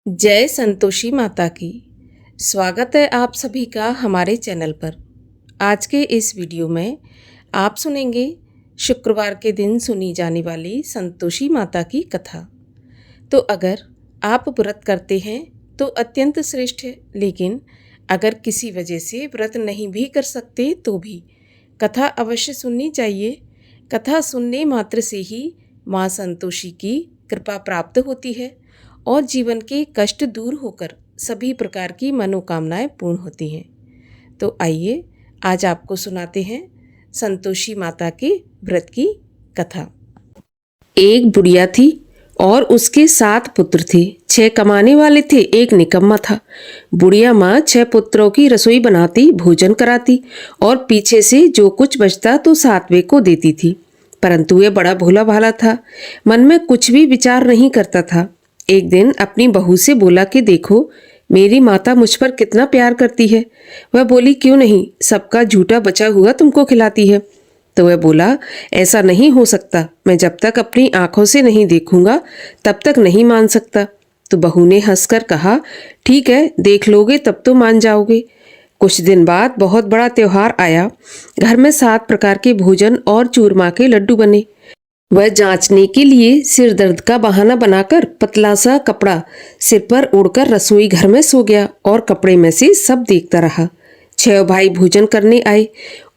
जय संतोषी माता की। स्वागत है आप सभी का हमारे चैनल पर। आज के इस वीडियो में आप सुनेंगे शुक्रवार के दिन सुनी जाने वाली संतोषी माता की कथा। तो अगर आप व्रत करते हैं तो अत्यंत श्रेष्ठ है, लेकिन अगर किसी वजह से व्रत नहीं भी कर सकते तो भी कथा अवश्य सुननी चाहिए। कथा सुनने मात्र से ही माँ संतोषी की कृपा प्राप्त होती है और जीवन के कष्ट दूर होकर सभी प्रकार की मनोकामनाएं पूर्ण होती हैं। तो आइए आज आपको सुनाते हैं संतोषी माता के व्रत की कथा। एक बुढ़िया थी और उसके 7 पुत्र थे। 6 कमाने वाले थे, एक निकम्मा था। बुढ़िया माँ 6 पुत्रों की रसोई बनाती, भोजन कराती और पीछे से जो कुछ बचता तो 7वें को देती थी। परंतु वह बड़ा भोला भाला था, मन में कुछ भी विचार नहीं करता था। एक दिन अपनी बहू से बोला कि देखो, मेरी माता मुझ पर कितना प्यार करती है। वह बोली, क्यों नहीं, सबका झूठा बचा हुआ तुमको खिलाती है। तो वह बोला, ऐसा नहीं हो सकता, मैं जब तक अपनी आंखों से नहीं देखूंगा तब तक नहीं मान सकता। तो बहू ने हंसकर कहा, ठीक है, देख लोगे तब तो मान जाओगे। कुछ दिन बाद बहुत बड़ा त्योहार आया। घर में 7 प्रकार के भोजन और चूरमा के लड्डू बने। वह जांचने के लिए सिर दर्द का बहाना बनाकर पतला सा कपड़ा सिर पर ओढ़कर रसोई घर में सो गया और कपड़े में से सब देखता रहा। 6 भाई भोजन करने आए।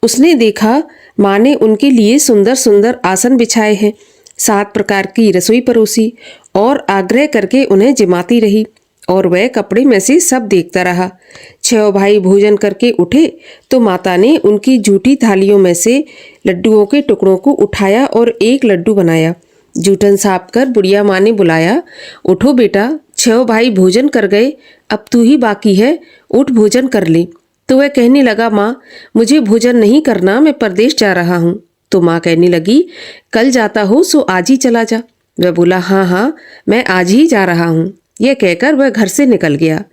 उसने देखा माँ ने उनके लिए सुंदर सुंदर आसन बिछाए हैं, 7 प्रकार की रसोई परोसी और आग्रह करके उन्हें जिमाती रही और वह कपड़े में से सब देखता रहा। 6 भाई भोजन करके उठे तो माता ने उनकी जूठी थालियों में से लड्डुओं के टुकड़ों को उठाया और एक लड्डू बनाया। जूठन साफ कर बुढ़िया माँ ने बुलाया, उठो बेटा, 6 भाई भोजन कर गए, अब तू ही बाकी है, उठ भोजन कर ले। तो वह कहने लगा, माँ मुझे भोजन नहीं करना, मैं परदेश जा रहा हूँ। तो माँ कहने लगी, कल जाता हो सो आज ही चला जा। वह बोला, हाँ हाँ, मैं आज ही जा रहा हूँ। यह कहकर वह घर से निकल गया।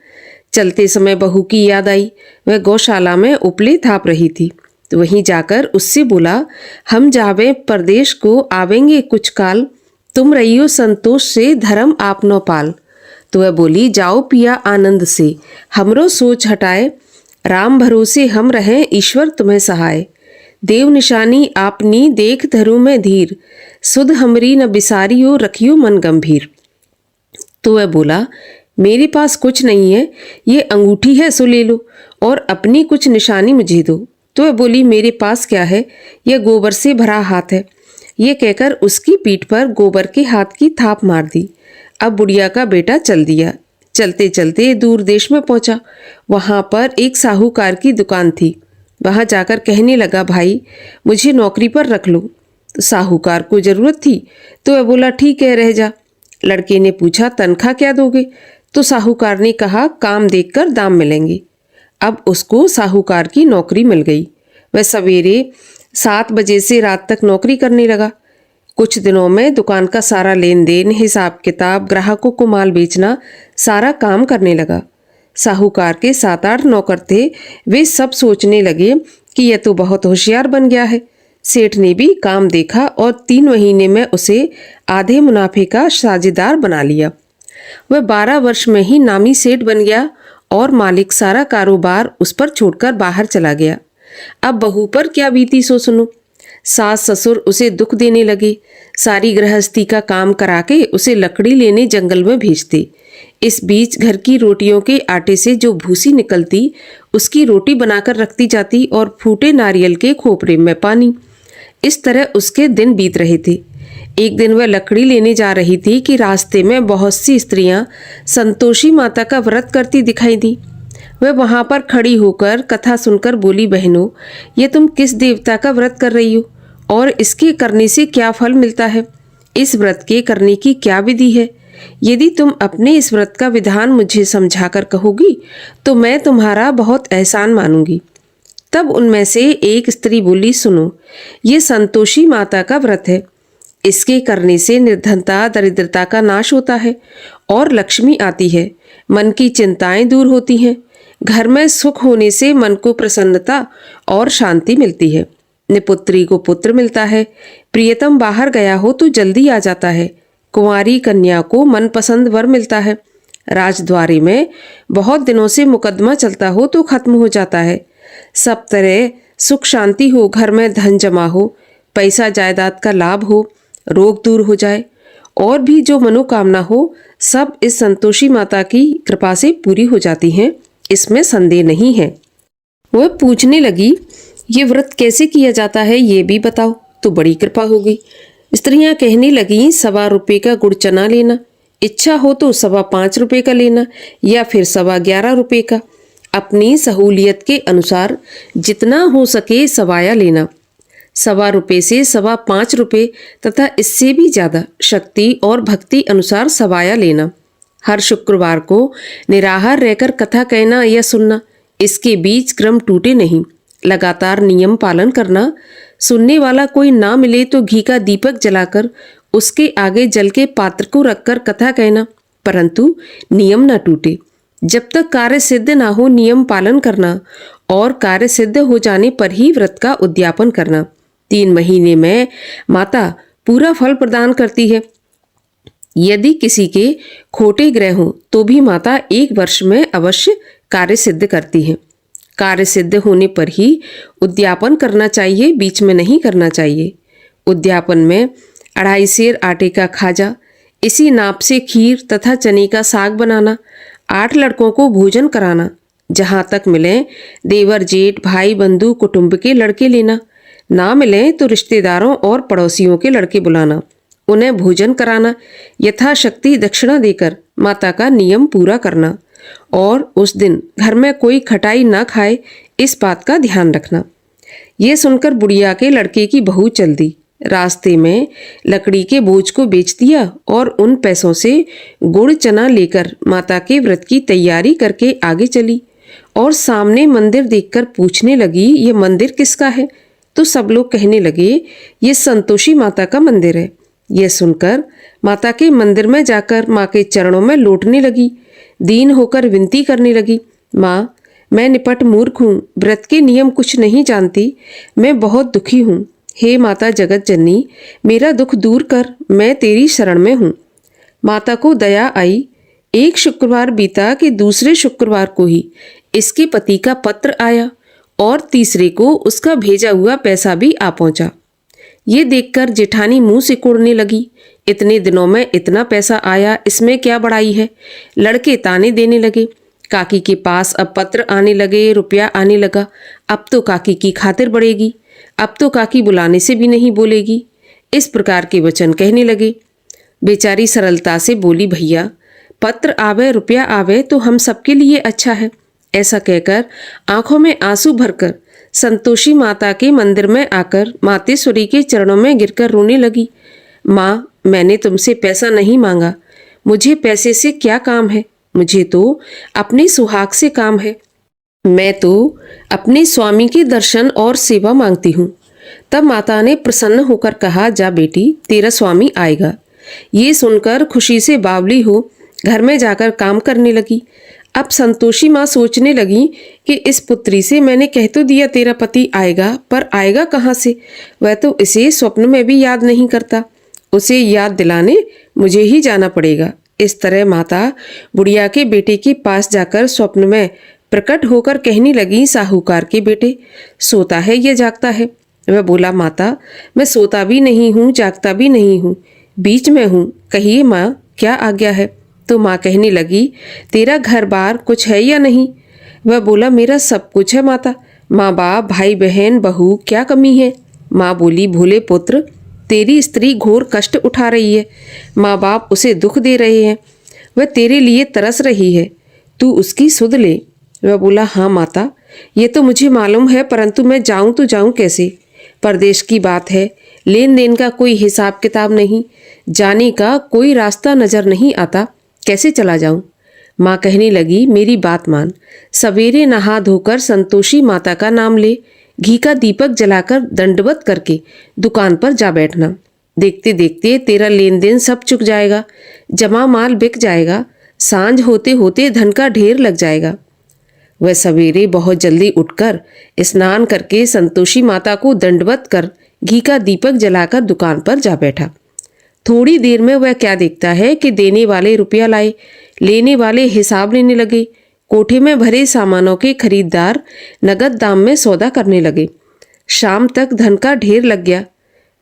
चलते समय बहू की याद आई। वह गौशाला में उपले थाप रही थी, तो वहीं जाकर उससे बोला, हम जावे परदेश को आवेंगे कुछ काल, तुम रहियो संतोष से धर्म आपनो पाल। तो वह बोली, जाओ पिया आनंद से, हमरो सोच हटाए, राम भरोसे हम रहें, ईश्वर तुम्हें सहाय। देव निशानी आपनी देख धरू में धीर, सुध हमरी न बिसारियो रखियो मन गंभीर। तो वह बोला, मेरे पास कुछ नहीं है, ये अंगूठी है सो ले लो और अपनी कुछ निशानी मुझे दो। तो वह बोली, मेरे पास क्या है, यह गोबर से भरा हाथ है। ये कहकर उसकी पीठ पर गोबर के हाथ की थाप मार दी। अब बुढ़िया का बेटा चल दिया। चलते चलते दूर देश में पहुंचा। वहां पर एक साहूकार की दुकान थी। वहां जाकर कहने लगा, भाई मुझे नौकरी पर रख लो। तो साहूकार को जरूरत थी, तो वह बोला, ठीक है, रह जा। लड़के ने पूछा, तनख्वाह क्या दोगे? तो साहूकार ने कहा, काम देखकर दाम मिलेंगे। अब उसको साहूकार की नौकरी मिल गई। वह सवेरे 7 बजे से रात तक नौकरी करने लगा। कुछ दिनों में दुकान का सारा लेन देन, हिसाब किताब, ग्राहकों को माल बेचना, सारा काम करने लगा। साहूकार के 7-8 नौकर थे। वे सब सोचने लगे कि यह तो बहुत होशियार बन गया है। सेठ ने भी काम देखा और 3 महीने में उसे आधे मुनाफे का साझेदार बना लिया। वह 12 वर्ष में ही नामी सेठ बन गया और मालिक सारा कारोबार उस पर छोड़कर बाहर चला गया। अब बहू पर क्या बीती सो सुनो। सास ससुर उसे दुख देने लगे। सारी गृहस्थी का काम करा के उसे लकड़ी लेने जंगल में भेजते। इस बीच घर की रोटियों के आटे से जो भूसी निकलती उसकी रोटी बनाकर रखती जाती और फूटे नारियल के खोपरे में पानी। इस तरह उसके दिन बीत रहे थे। एक दिन वह लकड़ी लेने जा रही थी कि रास्ते में बहुत सी स्त्रियां संतोषी माता का व्रत करती दिखाई दी। वह वहां पर खड़ी होकर कथा सुनकर बोली, बहनों, ये तुम किस देवता का व्रत कर रही हो और इसके करने से क्या फल मिलता है? इस व्रत के करने की क्या विधि है? यदि तुम अपने इस व्रत का विधान मुझे समझाकर कहोगी तो मैं तुम्हारा बहुत एहसान मानूंगी। तब उनमें से एक स्त्री बोली, सुनो, ये संतोषी माता का व्रत है। इसके करने से निर्धनता, दरिद्रता का नाश होता है और लक्ष्मी आती है। मन की चिंताएं दूर होती हैं। घर में सुख होने से मन को प्रसन्नता और शांति मिलती है। निपुत्री को पुत्र मिलता है। प्रियतम बाहर गया हो तो जल्दी आ जाता है। कुंवारी कन्या को मनपसंद वर मिलता है। राजद्वारी में बहुत दिनों से मुकदमा चलता हो तो खत्म हो जाता है। सब तरह सुख शांति हो, घर में धन जमा हो, पैसा जायदाद का लाभ हो, रोग दूर हो जाए और भी जो मनोकामना हो, सब इस संतोषी माता की कृपा से पूरी हो जाती हैं, इसमें संदेह नहीं है। वह पूछने लगी, ये व्रत कैसे किया जाता है ये भी बताओ तो बड़ी कृपा होगी। स्त्रियां कहने लगी, 1.25 रुपये का गुड़ चना लेना, इच्छा हो तो 5.25 रुपये का लेना या फिर 11.25 रुपये का, अपनी सहूलियत के अनुसार जितना हो सके सवाया लेना। 1.25 रुपये से 5.25 रुपये तथा इससे भी ज़्यादा शक्ति और भक्ति अनुसार सवाया लेना। हर शुक्रवार को निराहार रहकर कथा कहना या सुनना, इसके बीच क्रम टूटे नहीं। लगातार नियम पालन करना। सुनने वाला कोई ना मिले तो घी का दीपक जलाकर उसके आगे जल के पात्र को रखकर कथा कहना, परंतु नियम न टूटे। जब तक कार्य सिद्ध ना हो नियम पालन करना और कार्य सिद्ध हो जाने पर ही व्रत का उद्यापन करना। 3 महीने में माता पूरा फल प्रदान करती है। यदि किसी के खोटे ग्रह हों तो भी माता 1 वर्ष में अवश्य कार्य सिद्ध करती है। कार्य सिद्ध होने पर ही उद्यापन करना चाहिए, बीच में नहीं करना चाहिए। उद्यापन में 2.5 सेर आटे का खाजा, इसी नाप से खीर तथा चने का साग बनाना, 8 लड़कों को भोजन कराना, जहाँ तक मिले देवर जेठ भाई बंधु कुटुंब के लड़के लेना, ना मिले तो रिश्तेदारों और पड़ोसियों के लड़के बुलाना, उन्हें भोजन कराना, यथाशक्ति दक्षिणा देकर माता का नियम पूरा करना और उस दिन घर में कोई खटाई ना खाए, इस बात का ध्यान रखना। ये सुनकर बुढ़िया के लड़के की बहू चल दी। रास्ते में लकड़ी के बोझ को बेच दिया और उन पैसों से गुड़ चना लेकर माता के व्रत की तैयारी करके आगे चली और सामने मंदिर देखकर पूछने लगी, ये मंदिर किसका है? तो सब लोग कहने लगे, ये संतोषी माता का मंदिर है। यह सुनकर माता के मंदिर में जाकर माँ के चरणों में लौटने लगी, दीन होकर विनती करने लगी, माँ मैं निपट मूर्ख हूँ, व्रत के नियम कुछ नहीं जानती, मैं बहुत दुखी हूँ। हे माता जगत जननी, मेरा दुख दूर कर, मैं तेरी शरण में हूँ। माता को दया आई। एक शुक्रवार बीता कि दूसरे शुक्रवार को ही इसके पति का पत्र आया और तीसरे को उसका भेजा हुआ पैसा भी आ पहुंचा। ये देखकर जेठानी मुंह सिकोड़ने लगी, इतने दिनों में इतना पैसा आया, इसमें क्या बड़ाई है। लड़के ताने देने लगे। काकी के पास अब पत्र आने लगे, रुपया आने लगा। अब तो काकी की खातिर बढ़ेगी, अब तो काकी बुलाने से भी नहीं बोलेगी। इस प्रकार के वचन कहने लगे। बेचारी सरलता से बोली, भैया पत्र आवे रुपया आवे तो हम सबके लिए अच्छा है। ऐसा कहकर आंखों में आंसू भरकर संतोषी माता के मंदिर में आकर मातेश्वरी के चरणों में गिरकर रोने लगी। माँ मैंने तुमसे पैसा नहीं मांगा, मुझे पैसे से क्या काम है, मुझे तो अपने सुहाग से काम है। मैं तो अपने स्वामी के दर्शन और सेवा मांगती हूँ। तब माता ने प्रसन्न होकर कहा, जा बेटी तेरा स्वामी आएगा। ये सुनकर खुशी से बावली हो घर में जाकर काम करने लगी। अब संतोषी माँ सोचने लगी कि इस पुत्री से मैंने कह तो दिया तेरा पति आएगा, पर आएगा कहाँ से, वह तो इसे स्वप्न में भी याद नहीं करता, उसे याद दिलाने मुझे ही जाना पड़ेगा। इस तरह माता बुढ़िया के बेटे के पास जाकर स्वप्न में प्रकट होकर कहने लगी, साहूकार के बेटे सोता है या जागता है? वह बोला, माता मैं सोता भी नहीं हूँ जागता भी नहीं हूँ, बीच में हूँ, कहिए माँ क्या आज्ञा है? तो माँ कहने लगी, तेरा घर बार कुछ है या नहीं? वह बोला, मेरा सब कुछ है माता, माँ बाप भाई बहन बहू क्या कमी है? माँ बोली, भोले पुत्र तेरी स्त्री घोर कष्ट उठा रही है, माँ बाप उसे दुख दे रहे हैं, वह तेरे लिए तरस रही है, तू उसकी सुध ले। वह बोला, हाँ माता ये तो मुझे मालूम है, परंतु मैं जाऊं तो जाऊं कैसे? परदेश की बात है, लेन देन का कोई हिसाब किताब नहीं, जाने का कोई रास्ता नजर नहीं आता, कैसे चला जाऊं? माँ कहने लगी, मेरी बात मान, सवेरे नहा धोकर संतोषी माता का नाम ले, घी का दीपक जलाकर दंडवत करके दुकान पर जा बैठना। देखते देखते तेरा लेन देन सब चुक जाएगा, जमा माल बिक जाएगा, सांझ होते होते धन का ढेर लग जाएगा। वह सवेरे बहुत जल्दी उठकर स्नान करके संतोषी माता को दंडवत कर घी का दीपक जलाकर दुकान पर जा बैठा। थोड़ी देर में वह क्या देखता है कि देने वाले रुपया लाए, लेने वाले हिसाब लेने लगे। कोठे में भरे सामानों के खरीदार नगद दाम में सौदा करने लगे। शाम तक धन का ढेर लग गया।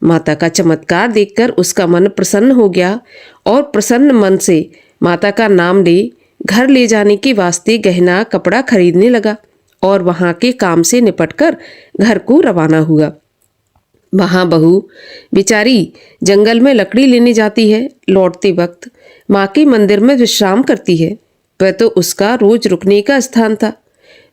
माता का चमत्कार देखकर उसका मन प्रसन्न हो गया और प्रसन्न मन से माता का नाम ले घर ले जाने के वास्ते गहना कपड़ा खरीदने लगा और वहां के काम से निपटकर घर को रवाना हुआ। वहां बहू बेचारी जंगल में लकड़ी लेने जाती है। लौटते वक्त माँ के मंदिर में विश्राम करती है। वह तो उसका रोज रुकने का स्थान था।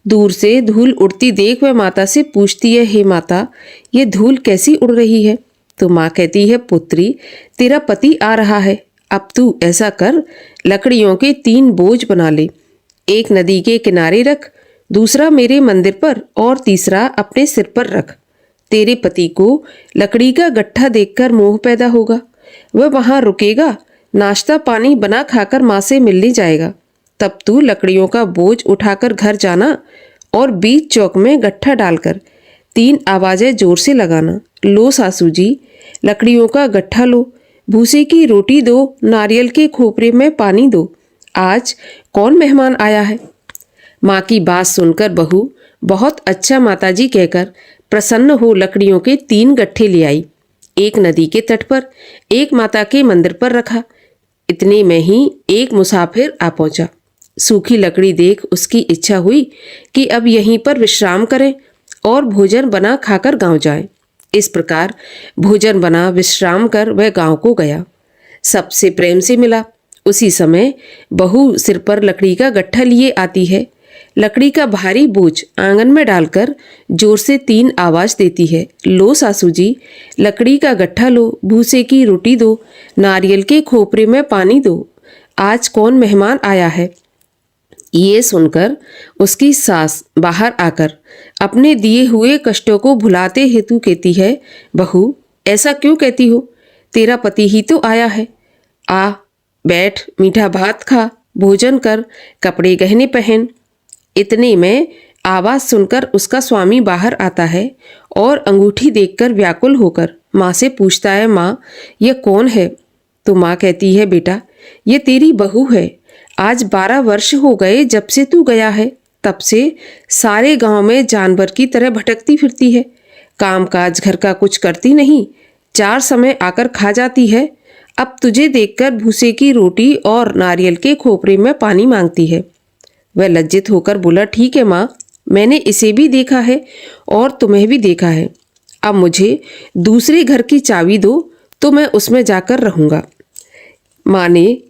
दूर से धूल उड़ती देख वह माता से पूछती है, हे माता, ये धूल कैसी उड़ रही है? तो माँ कहती है, पुत्री, तेरा पति आ रहा है। अब तू ऐसा कर, लकड़ियों के 3 बोझ बना ले। एक नदी के किनारे रख, दूसरा मेरे मंदिर पर और तीसरा अपने सिर पर रख। तेरे पति को लकड़ी का गट्ठा देखकर मोह पैदा होगा। वह वहां रुकेगा, नाश्ता पानी बना खाकर माँ से मिलने जाएगा। तब तू लकड़ियों का बोझ उठाकर घर जाना और बीच चौक में गट्ठा डालकर 3 आवाजें जोर से लगाना। लो सासू जी, लकड़ियों का गट्ठा लो, भूसे की रोटी दो, नारियल के खोपरे में पानी दो। आज कौन मेहमान आया है? माँ की बात सुनकर बहू बहुत अच्छा माताजी कहकर प्रसन्न हो लकड़ियों के 3 गट्ठे ले आई। एक नदी के तट पर, एक माता के मंदिर पर रखा। इतने में ही एक मुसाफिर आ पहुंचा। सूखी लकड़ी देख उसकी इच्छा हुई कि अब यहीं पर विश्राम करें और भोजन बना खाकर गांव जाए। इस प्रकार भोजन बना विश्राम कर वह गांव को गया। सबसे प्रेम से मिला। उसी समय बहू सिर पर लकड़ी का गट्ठा लिए आती है। लकड़ी का भारी बोझ आंगन में डालकर जोर से 3 आवाज देती है, लो सासू जी, लकड़ी का गट्ठा लो, भूसे की रोटी दो, नारियल के खोपरे में पानी दो। आज कौन मेहमान आया है? ये सुनकर उसकी सास बाहर आकर अपने दिए हुए कष्टों को भुलाते हेतु कहती है, बहू, ऐसा क्यों कहती हो? तेरा पति ही तो आया है। आ बैठ, मीठा भात खा, भोजन कर, कपड़े गहने पहन। इतने में आवाज सुनकर उसका स्वामी बाहर आता है और अंगूठी देखकर व्याकुल होकर माँ से पूछता है, माँ, यह कौन है? तो माँ कहती है, बेटा, ये तेरी बहू है। आज 12 वर्ष हो गए जब से तू गया है। तब से सारे गांव में जानवर की तरह भटकती फिरती है। काम काज घर का कुछ करती नहीं, 4 समय आकर खा जाती है। अब तुझे देखकर भूसे की रोटी और नारियल के खोपरे में पानी मांगती है। वह लज्जित होकर बोला, ठीक है माँ, मैंने इसे भी देखा है और तुम्हें भी देखा है। अब मुझे दूसरे घर की चाबी दो तो मैं उसमें जाकर रहूँगा। माँ ने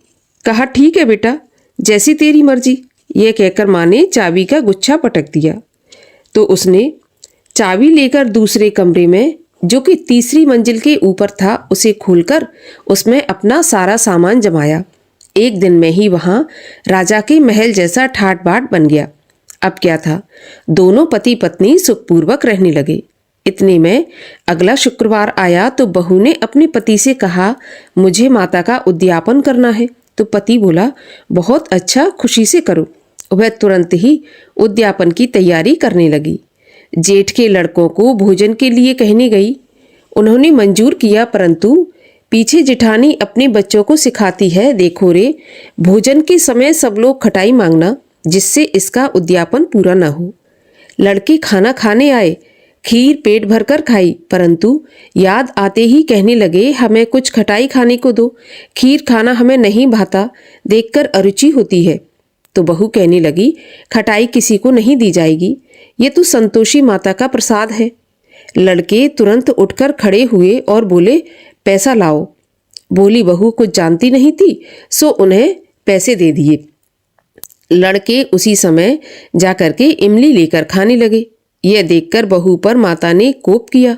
कहा, ठीक है बेटा, जैसी तेरी मर्जी। यह कहकर माँ ने चाबी का गुच्छा पटक दिया। तो उसने चाबी लेकर दूसरे कमरे में, जो कि तीसरी मंजिल के ऊपर था, उसे खोलकर उसमें अपना सारा सामान जमाया। एक दिन में ही वहां राजा के महल जैसा ठाट बाट बन गया। अब क्या था, दोनों पति पत्नी सुखपूर्वक रहने लगे। इतने में अगला शुक्रवार आया तो बहू ने अपने पति से कहा, मुझे माता का उद्यापन करना है। तो पति बोला, बहुत अच्छा, खुशी से करो। वह तुरंत ही उद्यापन की तैयारी करने लगी। जेठ के लड़कों को भोजन के लिए कहने गई। उन्होंने मंजूर किया, परंतु पीछे जेठानी अपने बच्चों को सिखाती है, देखो रे, भोजन के समय सब लोग खटाई मांगना, जिससे इसका उद्यापन पूरा न हो। लड़के खाना खाने आए, खीर पेट भरकर खाई, परंतु याद आते ही कहने लगे, हमें कुछ खटाई खाने को दो, खीर खाना हमें नहीं भाता, देखकर अरुचि होती है। तो बहू कहने लगी, खटाई किसी को नहीं दी जाएगी, ये तो संतोषी माता का प्रसाद है। लड़के तुरंत उठकर खड़े हुए और बोले, पैसा लाओ। बोली बहू कुछ जानती नहीं थी, सो उन्हें पैसे दे दिए। लड़के उसी समय जाकर के इमली लेकर खाने लगे। यह देखकर बहू पर माता ने कोप किया।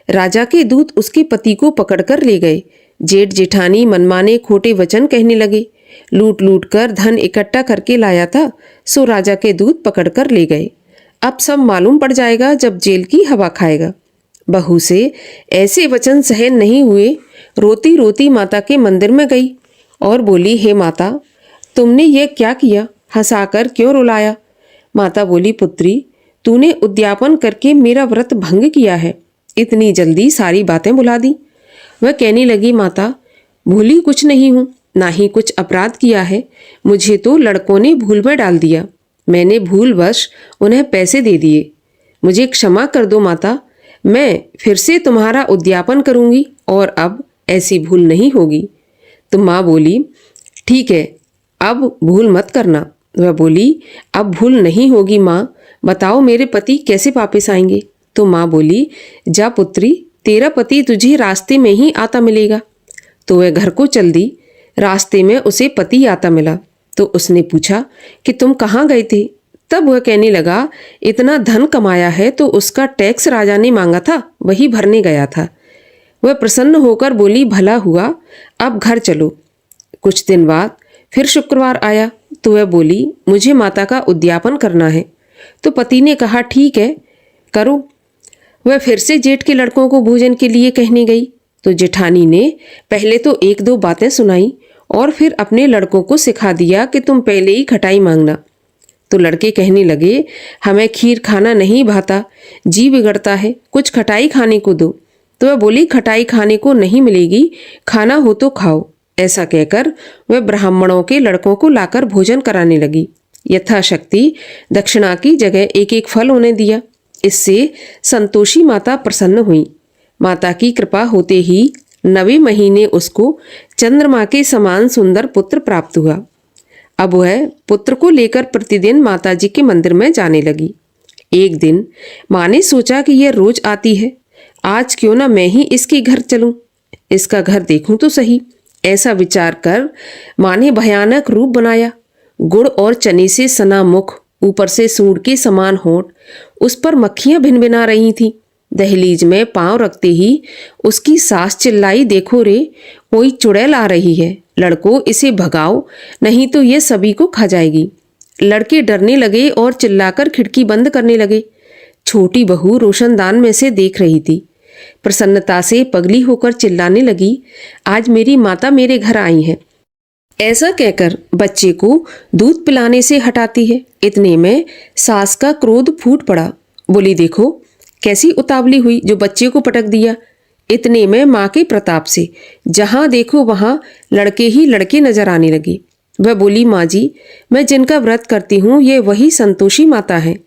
राजा के दूत उसके पति को पकड़कर ले गए। जेठ जेठानी मनमाने खोटे वचन कहने लगे। लूट लूट कर धन इकट्ठा करके लाया था, सो राजा के दूत पकड़कर ले गए। अब सब मालूम पड़ जाएगा जब जेल की हवा खाएगा। बहू से ऐसे वचन सहन नहीं हुए। रोती रोती माता के मंदिर में गई और बोली, हे माता, तुमने ये क्या किया? हंसाकर क्यों रुलाया? माता बोली, पुत्री, तूने उद्यापन करके मेरा व्रत भंग किया है। इतनी जल्दी सारी बातें भुला दी। वह कहने लगी, माता, भूली कुछ नहीं हूँ, ना ही कुछ अपराध किया है। मुझे तो लड़कों ने भूल में डाल दिया। मैंने भूलवश उन्हें पैसे दे दिए। मुझे क्षमा कर दो माता। मैं फिर से तुम्हारा उद्यापन करूंगी और अब ऐसी भूल नहीं होगी। तो माँ बोली, ठीक है, अब भूल मत करना। वह बोली, अब भूल नहीं होगी माँ। बताओ मेरे पति कैसे वापस आएंगे? तो माँ बोली, जा पुत्री, तेरा पति तुझे रास्ते में ही आता मिलेगा। तो वह घर को चल दी। रास्ते में उसे पति आता मिला। तो उसने पूछा कि तुम कहाँ गए थे? तब वह कहने लगा, इतना धन कमाया है तो उसका टैक्स राजा ने मांगा था, वही भरने गया था। वह प्रसन्न होकर बोली, भला हुआ, अब घर चलो। कुछ दिन बाद फिर शुक्रवार आया तो वह बोली, मुझे माता का उद्यापन करना है। तो पति ने कहा, ठीक है, करो। वह फिर से जेठ के लड़कों को भोजन के लिए कहने गई तो जेठानी ने पहले तो एक दो बातें सुनाई और फिर अपने लड़कों को सिखा दिया कि तुम पहले ही खटाई मांगना। तो लड़के कहने लगे, हमें खीर खाना नहीं भाता, जी बिगड़ता है, कुछ खटाई खाने को दो। तो वह बोली, खटाई खाने को नहीं मिलेगी, खाना हो तो खाओ। ऐसा कहकर वह ब्राह्मणों के लड़कों को लाकर भोजन कराने लगी। यथाशक्ति दक्षिणा की जगह एक एक फल उन्हें दिया। इससे संतोषी माता प्रसन्न हुई। माता की कृपा होते ही 9वें महीने उसको चंद्रमा के समान सुंदर पुत्र प्राप्त हुआ। अब वह पुत्र को लेकर प्रतिदिन माताजी के मंदिर में जाने लगी। एक दिन माँ ने सोचा कि यह रोज आती है, आज क्यों ना मैं ही इसके घर चलूं, इसका घर देखूं तो सही। ऐसा विचार कर माँ ने भयानक रूप बनाया। गुड़ और चने से सना मुख, ऊपर से सूंड के समान होंठ, उस पर मक्खियां भिनभिना रही थीं। दहलीज में पांव रखते ही उसकी सास चिल्लाई, देखो रे, कोई चुड़ैल आ रही है, लड़कों इसे भगाओ, नहीं तो ये सभी को खा जाएगी। लड़के डरने लगे और चिल्लाकर खिड़की बंद करने लगे। छोटी बहू रोशनदान में से देख रही थी। प्रसन्नता से पगली होकर चिल्लाने लगी, आज मेरी माता मेरे घर आई है। ऐसा कहकर बच्चे को दूध पिलाने से हटाती है। इतने में सास का क्रोध फूट पड़ा। बोली, देखो कैसी उतावली हुई जो बच्चे को पटक दिया। इतने में माँ के प्रताप से जहां देखो वहां लड़के ही लड़के नजर आने लगे। वह बोली, माँ जी, मैं जिनका व्रत करती हूँ ये वही संतोषी माता है।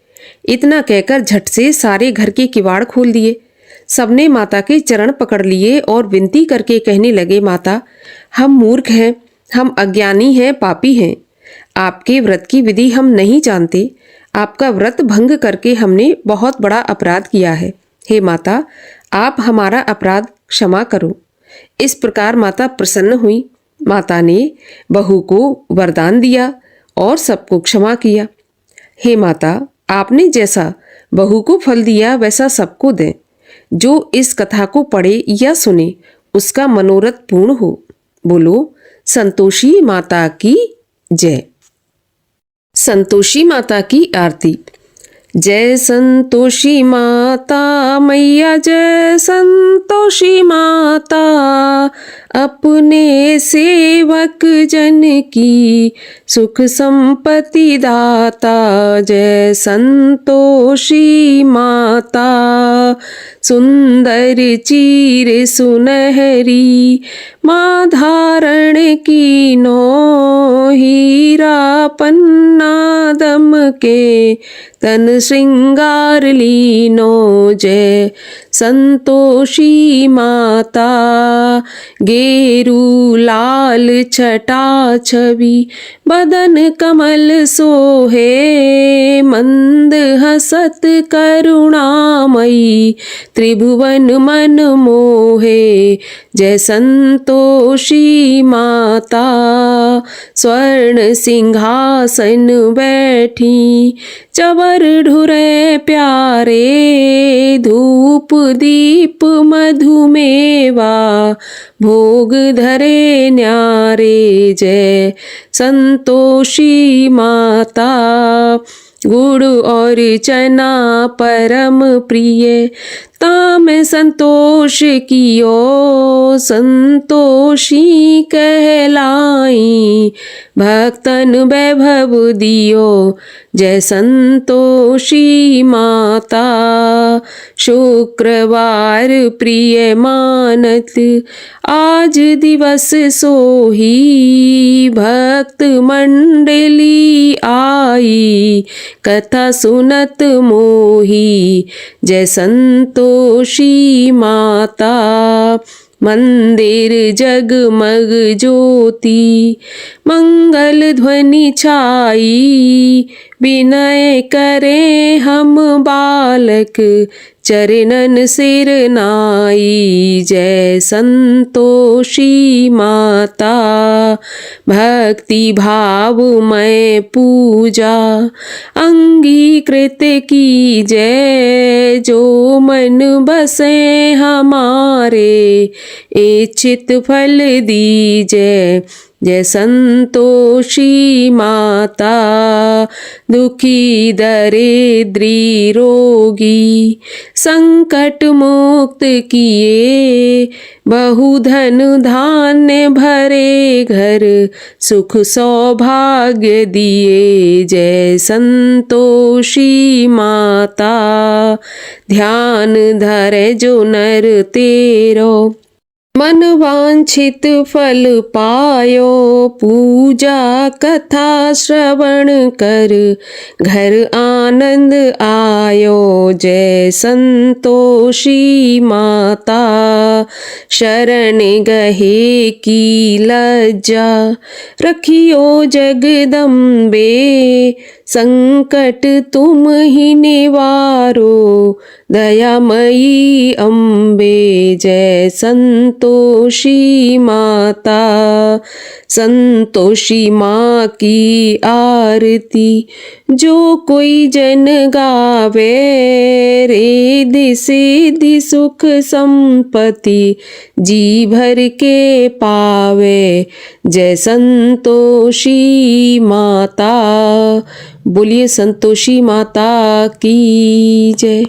इतना कहकर झट से सारे घर के किवाड़ खोल दिए। सबने माता के चरण पकड़ लिए और विनती करके कहने लगे, माता, हम मूर्ख हैं, हम अज्ञानी हैं, पापी हैं। आपके व्रत की विधि हम नहीं जानते। आपका व्रत भंग करके हमने बहुत बड़ा अपराध किया है। हे माता, आप हमारा अपराध क्षमा करो। इस प्रकार माता प्रसन्न हुई। माता ने बहू को वरदान दिया और सबको क्षमा किया। हे माता, आपने जैसा बहू को फल दिया वैसा सबको दें। जो इस कथा को पढ़े या सुने उसका मनोरथ पूर्ण हो। बोलो संतोषी माता की जय। संतोषी माता की आरती। जय संतोषी माता मैया, जय संतोषी माता, अपने सेवक जन की सुख संपत्ति दाता। जय संतोषी माता, सुंदर चीर सुनहरी, माँ धारण की नो, हीरा पन्ना दम के तन श्रृंगार लीनो। जय संतोषी माता, गेरू लाल छटा छवि, बदन कमल सोहे, मंद हसत करुणामयी, त्रिभुवन मन मोहे। जय संतोषी माता, स्वर्ण सिंहासन बैठी, चवर ढुरे प्यारे, धूप दीप मधुमेवा, भोग धरे न्यारे। जय संतोषी माता, गुड़ और चना परम प्रिय, ताम संतोष कियो संतोषी कहलाई। भक्तन वैभव दियो जय संतोषी माता। शुक्रवार प्रिय मानत आज दिवस सोही, भक्त मंडली आई कथा सुनत मोही। जय संतोषी माता। मंदिर जगमग ज्योति मंगल ध्वनि छाई, विनय करे हम बालक चरणन सिर नाई। जय संतोषी माता। भक्ति भावमय पूजा अंगीकृत की जय, जो मन बसे हमारे इच्छित फल दीजै। जय संतोषी माता। दुखी दरिद्री रोगी संकट मुक्त किए, बहुधन धान्य भरे घर सुख सौभाग्य दिए। जय संतोषी माता। ध्यान धरे जो नर तेरो, मन वांछित फल पायो। पूजा कथा श्रवण कर घर आनंद आयो। जय संतोषी माता। शरण गहे की लज्जा रखियो जगदम्बे, संकट तुम ही निवारो दयामयी अम्बे। जय संतोषी माता। संतोषी माँ की आरती जो कोई जन गावे, रिद्धि सिद्धि सुख संपत्ति जी भर के पावे। जय संतोषी माता। बोलिए संतोषी माता की जय।